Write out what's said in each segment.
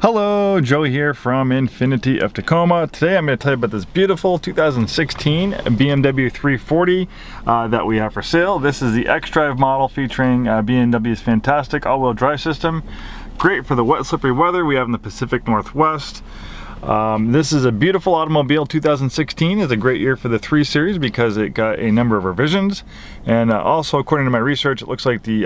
Hello, Joe here from Infinity of Tacoma. Today I'm going to tell you about this beautiful 2016 BMW 340 that we have for sale. This is the XDrive model featuring BMW's fantastic all-wheel drive system. Great for the wet, slippery weather we have in the Pacific Northwest. This is a beautiful automobile. 2016 is a great year for the 3 Series because it got a number of revisions, and also according to my research it looks like the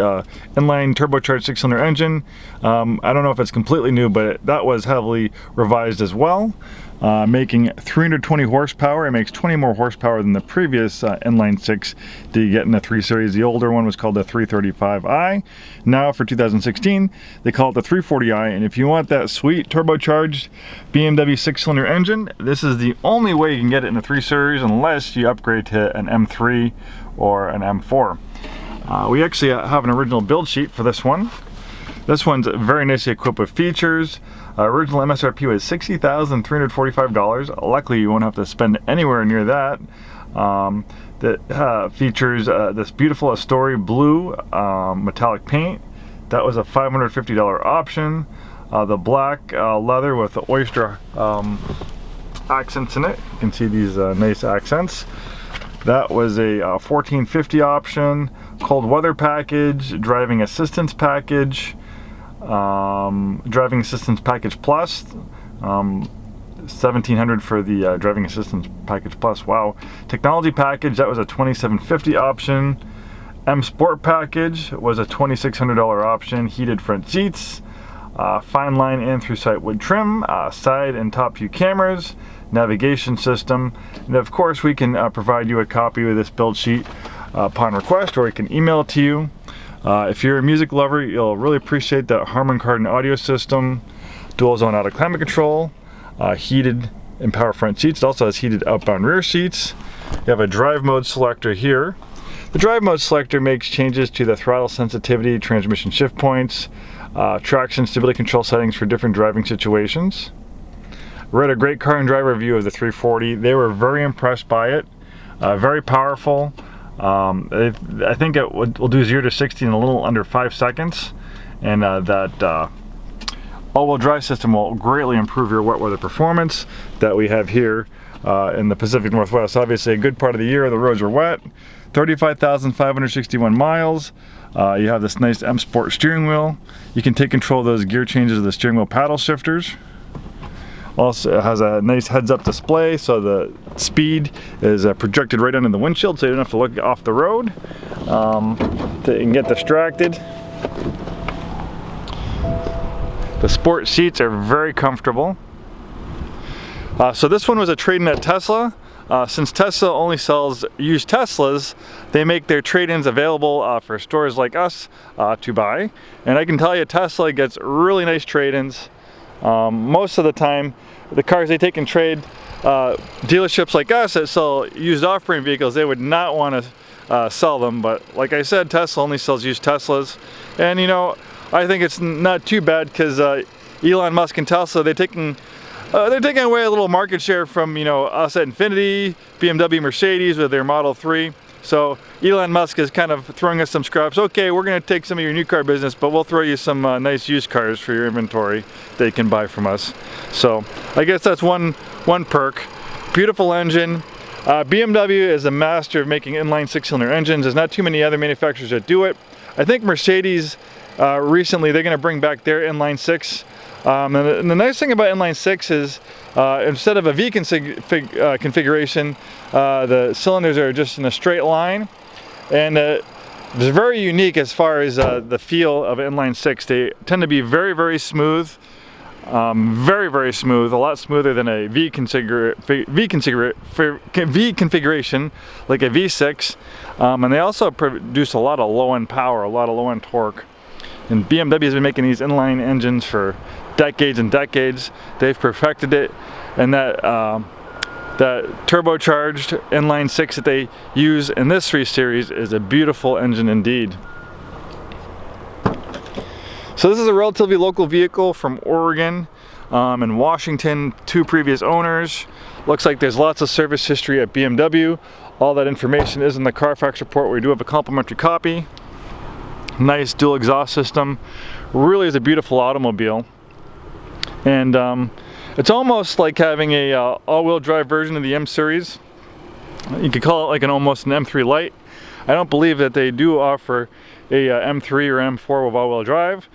inline turbocharged 6-cylinder engine, I don't know if it's completely new, but that was heavily revised as well, making 320 horsepower. It makes 20 more horsepower than the previous inline 6 that you get in the 3 Series. The older one was called the 335i. Now for 2016 they call it the 340i, and if you want that sweet turbocharged BMW 6-cylinder engine, this is the only way you can get it in the 3 Series unless you upgrade to an M3 or an M4. We actually have an original build sheet for this one. This one's very nicely equipped with features. Original MSRP was $60,345. Luckily you won't have to spend anywhere near that. That features this beautiful Astoria blue metallic paint. That was a $550 option. The black leather with the oyster accents in it. You can see these nice accents. That was a $1,450 option. Cold weather package, driving assistance package, driving assistance package plus, $1,700 for the driving assistance package plus. Wow. Technology package, that was a $2,750 option. M Sport package was a $2,600 option. Heated front seats, fine line and through sight wood trim, side and top view cameras, navigation system, and of course we can provide you a copy of this build sheet upon request, or we can email it to you. If you're a music lover, you'll really appreciate that Harman Kardon audio system, dual zone auto climate control, heated and power front seats. It also has heated outbound rear seats. You have a drive mode selector here. The drive mode selector makes changes to the throttle sensitivity, transmission shift points, traction stability control settings for different driving situations. Read a great car and driver review of the 340. They were very impressed by it. Very powerful. I think it will do 0 to 60 in a little under 5 seconds, and that all-wheel drive system will greatly improve your wet weather performance that we have here in the Pacific Northwest. Obviously a good part of the year the roads are wet. 35,561 miles. You have this nice M Sport steering wheel. You can take control of those gear changes of the steering wheel paddle shifters. Also, it has a nice heads-up display, so the speed is projected right under the windshield, so you don't have to look off the road and get distracted. The sport seats are very comfortable. So this one was a trade-in at Tesla. Since Tesla only sells used Teslas, they make their trade-ins available for stores like us to buy. And I can tell you, Tesla gets really nice trade-ins. Most of the time, the cars they take in trade, dealerships like us that sell used off-brand vehicles, they would not want to sell them. But like I said, Tesla only sells used Teslas. And you know, I think it's not too bad because Elon Musk and Tesla, they're taking away a little market share from, you know, us at Infinity, BMW, Mercedes with their Model 3. So Elon Musk is kind of throwing us some scraps. Okay, we're going to take some of your new car business, but we'll throw you some nice used cars for your inventory that you can buy from us. So I guess that's one perk. Beautiful engine. BMW is a master of making inline 6-cylinder engines. There's not too many other manufacturers that do it. I think Mercedes recently, they're going to bring back their inline 6. And the nice thing about inline 6 is instead of a V configuration, the cylinders are just in a straight line, and it's very unique as far as the feel of inline 6. They tend to be very, very smooth, very smooth, a lot smoother than a V configuration like a V6, and they also produce a lot of low-end power, a lot of low-end torque. And BMW has been making these inline engines for decades and decades. They've perfected it, and that turbocharged inline 6 that they use in this 3 Series is a beautiful engine indeed. So this is a relatively local vehicle from Oregon and Washington, 2 previous owners. Looks like there's lots of service history at BMW. All that information is in the Carfax report, where we do have a complimentary copy. Nice dual exhaust system. Really is a beautiful automobile. And it's almost like having a all-wheel drive version of the M series. You could call it like almost an M3 Lite. I don't believe that they do offer a M3 or M4 with all-wheel drive.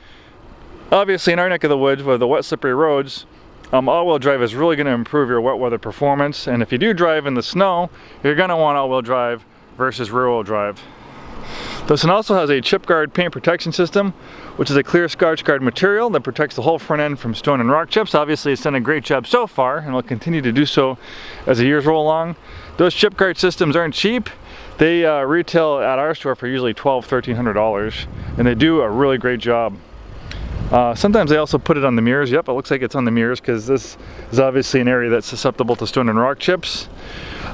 Obviously, in our neck of the woods with the wet, slippery roads, all-wheel drive is really going to improve your wet weather performance. And if you do drive in the snow, you're going to want all-wheel drive versus rear-wheel drive. This one also has a chip guard paint protection system, which is a clear scotch guard material that protects the whole front end from stone and rock chips. Obviously, it's done a great job so far, and will continue to do so as the years roll along. Those chip guard systems aren't cheap. They retail at our store for usually $1,200-$1,300, and they do a really great job. Sometimes they also put it on the mirrors. Yep, it looks like it's on the mirrors because this is obviously an area that's susceptible to stone and rock chips.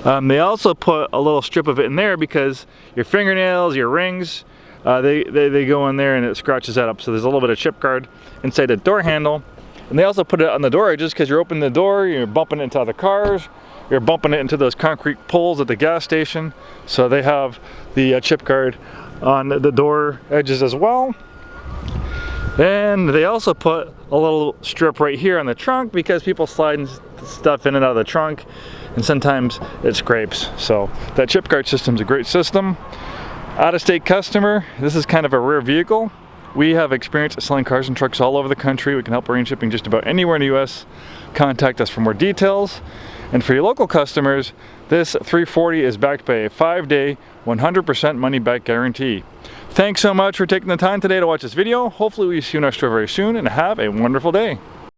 They also put a little strip of it in there because your fingernails, your rings, they go in there and it scratches that up. So there's a little bit of chip guard inside the door handle. And they also put it on the door edges because you're opening the door, you're bumping it into other cars, you're bumping it into those concrete poles at the gas station. So they have the chip guard on the door edges as well. And they also put a little strip right here on the trunk because people slide stuff in and out of the trunk and sometimes it scrapes. So that chip guard system is a great system. Out-of-state customer, this is kind of a rare vehicle. We have experience selling cars and trucks all over the country. We can help arrange shipping just about anywhere in the US. Contact us for more details. And for your local customers, this 340 is backed by a 5-day, 100% money-back guarantee. Thanks so much for taking the time today to watch this video. Hopefully we see you in our store very soon, and have a wonderful day.